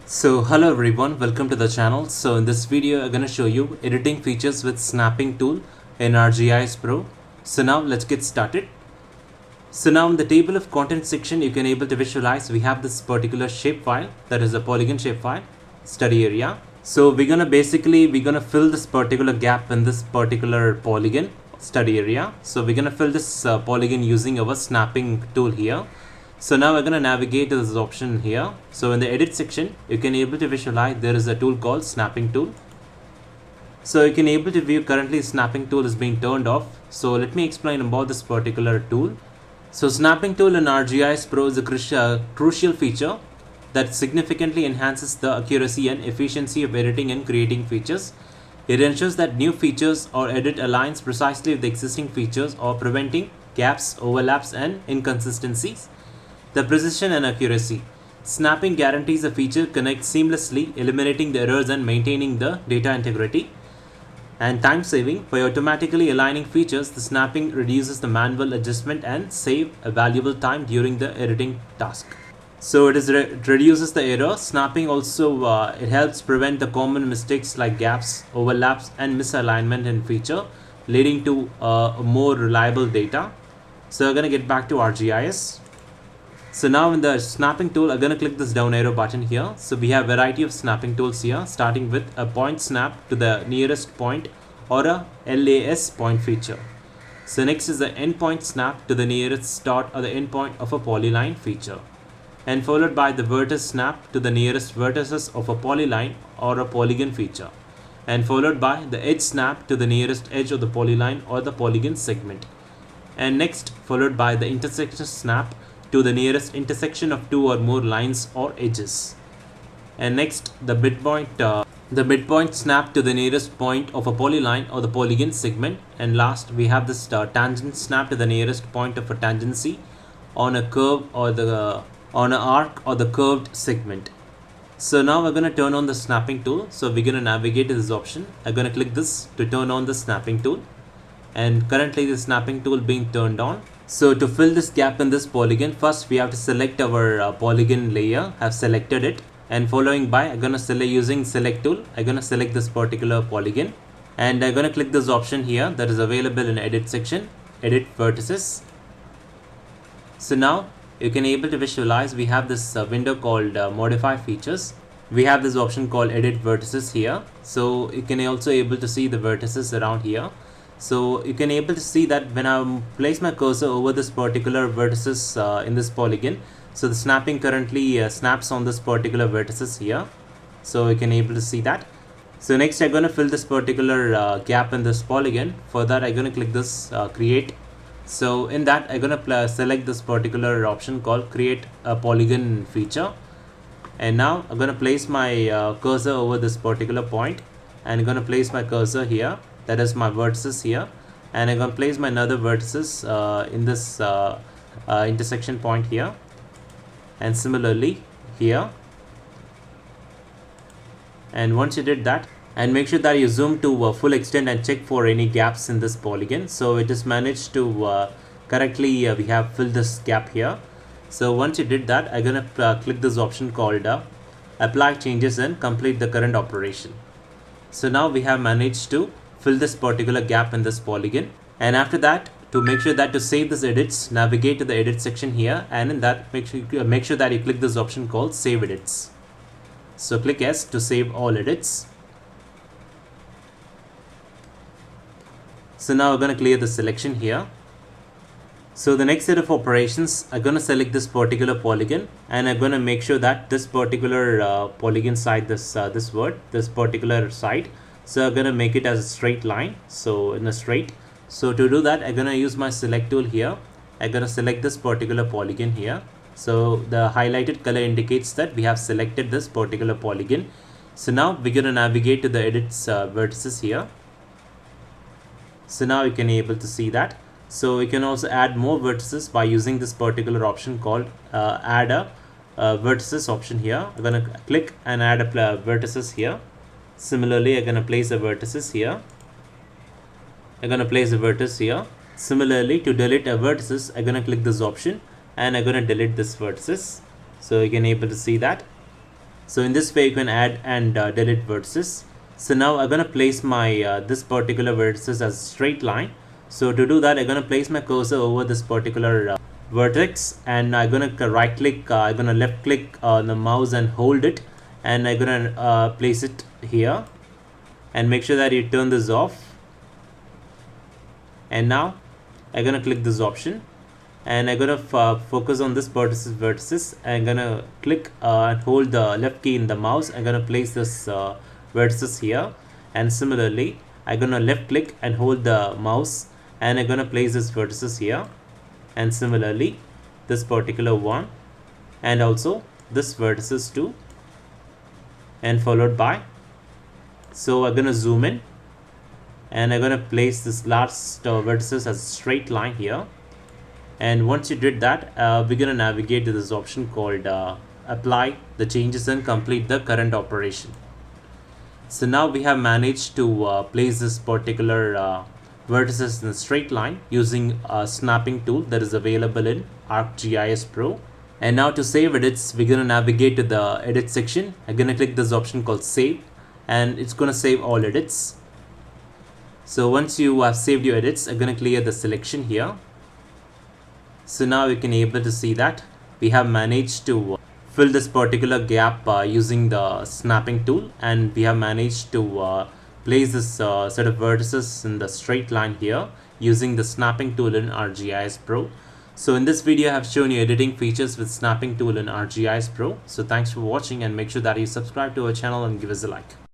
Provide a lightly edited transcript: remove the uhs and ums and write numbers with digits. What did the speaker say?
So hello everyone, welcome to the channel. So in this video I'm going to show you editing features with snapping tool in ArcGIS Pro. So now let's get started. So now in the table of contents section you can able to visualize we have this particular shapefile, that is a polygon shapefile, study area. So we're gonna fill this particular gap in this particular polygon study area. So we're gonna fill this polygon using our snapping tool here. So now we're going to navigate to this option here. So in the edit section, you can able to visualize there is a tool called snapping tool. So you can able to view currently snapping tool is being turned off. So let me explain about this particular tool. So snapping tool in ArcGIS Pro is a crucial feature that significantly enhances the accuracy and efficiency of editing and creating features. It ensures that new features or edit aligns precisely with the existing features or preventing gaps, overlaps and inconsistencies. The precision and accuracy. Snapping guarantees a feature connects seamlessly, eliminating the errors and maintaining the data integrity. And time saving. By automatically aligning features, the snapping reduces the manual adjustment and save a valuable time during the editing task. So it reduces the error. Snapping also it helps prevent the common mistakes like gaps, overlaps and misalignment in feature, leading to more reliable data. So we're going to get back to ArcGIS. So now in the snapping tool, I'm going to click this down arrow button here. So we have variety of snapping tools here, starting with a point snap to the nearest point or a LAS point feature. So next is the endpoint snap to the nearest start or the endpoint of a polyline feature. And followed by the vertex snap to the nearest vertices of a polyline or a polygon feature. And followed by the edge snap to the nearest edge of the polyline or the polygon segment. And next followed by the intersection snap to the nearest intersection of two or more lines or edges. And next the midpoint snap to the nearest point of a polyline or the polygon segment. And last we have this tangent snap to the nearest point of a tangency on a curve or on an arc or the curved segment. So now we're going to turn on the snapping tool. So we're going to navigate to this option. I'm going to click this to turn on the snapping tool. And currently the snapping tool being turned on. So to fill this gap in this polygon, first we have to select our polygon layer. I've selected it, and following by I'm gonna select using select tool. I'm gonna select this particular polygon, and I'm gonna click this option here that is available in edit section, edit vertices. So now you can able to visualize we have this window called modify features. We have this option called edit vertices here. So you can also able to see the vertices around here. So you can able to see that when I place my cursor over this particular vertices in this polygon, so the snapping currently snaps on this particular vertices here. So you can able to see that. So next I'm going to fill this particular gap in this polygon. For that I'm going to click this create. So in that I'm going to select this particular option called create a polygon feature. And now I'm going to place my cursor over this particular point, and I'm going to place my cursor here. That is my vertices here, and I'm going to place my another vertices in this intersection point here, and similarly here. And once you did that, and make sure that you zoom to full extent and check for any gaps in this polygon. So it is managed to correctly we have filled this gap here. So once you did that, I'm going to click this option called apply changes and complete the current operation. So now we have managed to fill this particular gap in this polygon. And after that, to make sure that to save this edits, navigate to the edit section here, and in that make sure that you click this option called save edits. So click S to save all edits. So now we're going to clear the selection here. So the next set of operations, I'm going to select this particular polygon, and I'm going to make sure that this particular polygon side, this particular side, so I'm going to make it as a straight line. So in a straight. So to do that, I'm going to use my select tool here. I'm going to select this particular polygon here. So the highlighted color indicates that we have selected this particular polygon. So now we're going to navigate to the edits vertices here. So now you can able to see that. So you can also add more vertices by using this particular option called add a vertices option here. I'm going to click and add a vertices here. Similarly, I'm going to place the vertices here. I'm going to place the vertex here. Similarly, to delete a vertices, I'm going to click this option, and I'm going to delete this vertices. So you can able to see that. So in this way you can add and delete vertices. So now I'm gonna place my this particular vertices as straight line. So to do that, I'm gonna place my cursor over this particular vertex, and I'm gonna right click, I'm gonna left click on the mouse and hold it, and I'm gonna place it here, and make sure that you turn this off. And now I'm gonna click this option, and I'm gonna focus on this vertices. I'm gonna click and hold the left key in the mouse. I'm gonna place this vertices here, and similarly I'm gonna left click and hold the mouse, and I'm gonna place this vertices here, and similarly this particular one, and also this vertices too, and followed by. So I'm gonna zoom in, and I'm gonna place this last vertices as a straight line here. And once you did that, we're gonna navigate to this option called apply the changes and complete the current operation. So now we have managed to place this particular vertices in a straight line using a snapping tool that is available in ArcGIS Pro. And now to save edits, we're gonna navigate to the edit section. I'm gonna click this option called save, and it's gonna save all edits. So once you have saved your edits, I'm gonna clear the selection here. So now you can able to see that we have managed to fill this particular gap using the snapping tool, and we have managed to place this set of vertices in the straight line here using the snapping tool in ArcGIS Pro. So in this video I have shown you editing features with snapping tool in ArcGIS Pro. So thanks for watching, and make sure that you subscribe to our channel and give us a like.